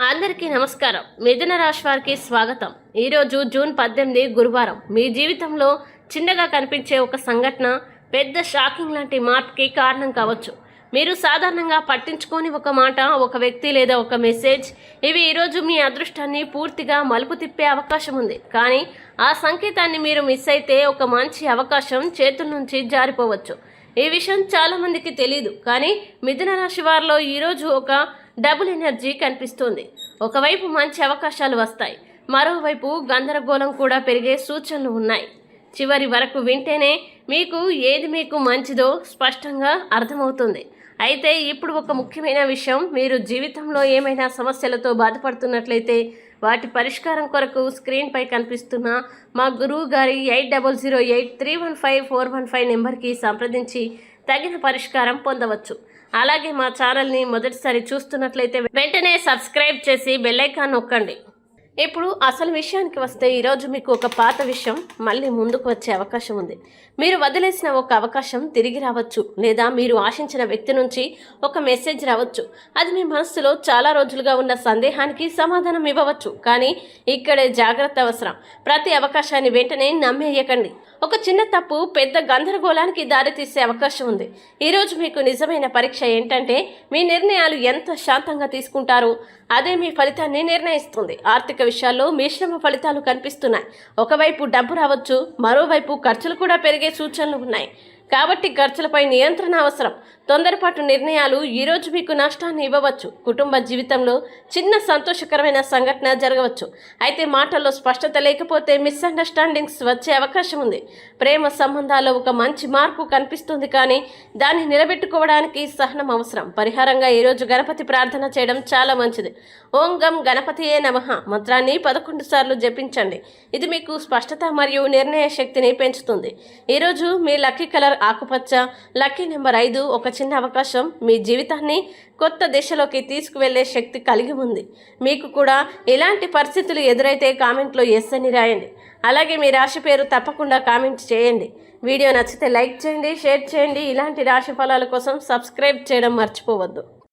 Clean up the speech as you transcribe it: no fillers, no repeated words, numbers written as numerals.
అందరికీ నమస్కారం. మిథున రాశి వారికి స్వాగతం. ఈరోజు జూన్ 18 గురువారం. మీ జీవితంలో చిన్నగా కనిపించే ఒక సంఘటన పెద్ద షాకింగ్ లాంటి మార్పుకి కారణం కావచ్చు. మీరు సాధారణంగా పట్టించుకోని ఒక మాట, ఒక వ్యక్తి లేదా ఒక మెసేజ్, ఇవి ఈరోజు మీ అదృష్టాన్ని పూర్తిగా మలుపు తిప్పే అవకాశం ఉంది. కానీ ఆ సంకేతాన్ని మీరు మిస్ అయితే ఒక మంచి అవకాశం చేతుల నుంచి జారిపోవచ్చు. ఈ విషయం చాలామందికి తెలియదు. కానీ మిథున రాశి వారిలో ఈరోజు ఒక డబుల్ ఎనర్జీ కనిపిస్తుంది. ఒకవైపు మంచి అవకాశాలు వస్తాయి, మరోవైపు గందరగోళం కూడా పెరిగే సూచనలు ఉన్నాయి. చివరి వరకు వింటేనే ఏది మీకు మంచిదో స్పష్టంగా అర్థమవుతుంది. అయితే ఇప్పుడు ఒక ముఖ్యమైన విషయం, మీరు జీవితంలో ఏమైనా సమస్యలతో బాధపడుతున్నట్లయితే వాటి పరిష్కారం కొరకు స్క్రీన్పై కనిపిస్తున్న మా గురువు గారి 8008315415 నెంబర్కి సంప్రదించి తగిన పరిష్కారం పొందవచ్చు. అలాగే మా ఛానల్ని మొదటిసారి చూస్తున్నట్లయితే వెంటనే సబ్స్క్రైబ్ చేసి బెల్ ఐకాన్ నొక్కండి. ఇప్పుడు అసలు విషయానికి వస్తే, ఈరోజు మీకు ఒక పాత విషయం మళ్ళీ ముందుకు వచ్చే అవకాశం ఉంది. మీరు వదిలేసిన ఒక అవకాశం తిరిగి రావచ్చు, లేదా మీరు ఆశించిన వ్యక్తి నుంచి ఒక మెసేజ్ రావచ్చు. అది మీ మనస్సులో చాలా రోజులుగా ఉన్న సందేహానికి సమాధానం ఇవ్వవచ్చు. కానీ ఇక్కడే జాగ్రత్త అవసరం. ప్రతి అవకాశాన్ని వెంటనే నమ్మేయకండి. ఒక చిన్న తప్పు పెద్ద గందరగోళానికి దారితీసే అవకాశం ఉంది. ఈరోజు మీకు నిజమైన పరీక్ష ఏంటంటే, మీ నిర్ణయాలు ఎంత శాంతంగా తీసుకుంటారో అదే మీ ఫలితాన్ని నిర్ణయిస్తుంది. ఆర్థిక విషయాల్లో మిశ్రమ ఫలితాలు కనిపిస్తున్నాయి. ఒకవైపు డబ్బు రావచ్చు, మరోవైపు ఖర్చులు కూడా పెరిగే సూచనలు ఉన్నాయి. కాబట్టి ఖర్చులపై నియంత్రణ అవసరం. తొందరపాటు నిర్ణయాలు ఈరోజు మీకు నష్టాన్ని ఇవ్వవచ్చు. కుటుంబ జీవితంలో చిన్న సంతోషకరమైన సంఘటన జరగవచ్చు. అయితే మాటల్లో స్పష్టత లేకపోతే మిస్అండర్స్టాండింగ్స్ వచ్చే అవకాశం ఉంది. ప్రేమ సంబంధాల్లో ఒక మంచి మార్పు కనిపిస్తుంది, కానీ దాన్ని నిలబెట్టుకోవడానికి సహనం అవసరం. పరిహారంగా ఈరోజు గణపతి ప్రార్థన చేయడం చాలా మంచిది. ఓం గం గణపతియే నమః మంత్రాన్ని 11 సార్లు జపించండి. ఇది మీకు స్పష్టత మరియు నిర్ణయ శక్తిని పెంచుతుంది. ఈరోజు మీ లక్కీ కలర్ ఆకుపచ్చ, లక్కీ నెంబర్ 5. ఒక చిన్న అవకాశం మీ జీవితాన్ని కొత్త దిశలోకి తీసుకువెళ్లే శక్తి కలిగి ఉంది. మీకు కూడా ఇలాంటి పరిస్థితులు ఎదురైతే కామెంట్లో ఎస్ అని రాయండి. అలాగే మీ రాశి పేరు తప్పకుండా కామెంట్ చేయండి. వీడియో నచ్చితే లైక్ చేయండి, షేర్ చేయండి. ఇలాంటి రాశి ఫలాల కోసం సబ్స్క్రైబ్ చేయడం మర్చిపోవద్దు.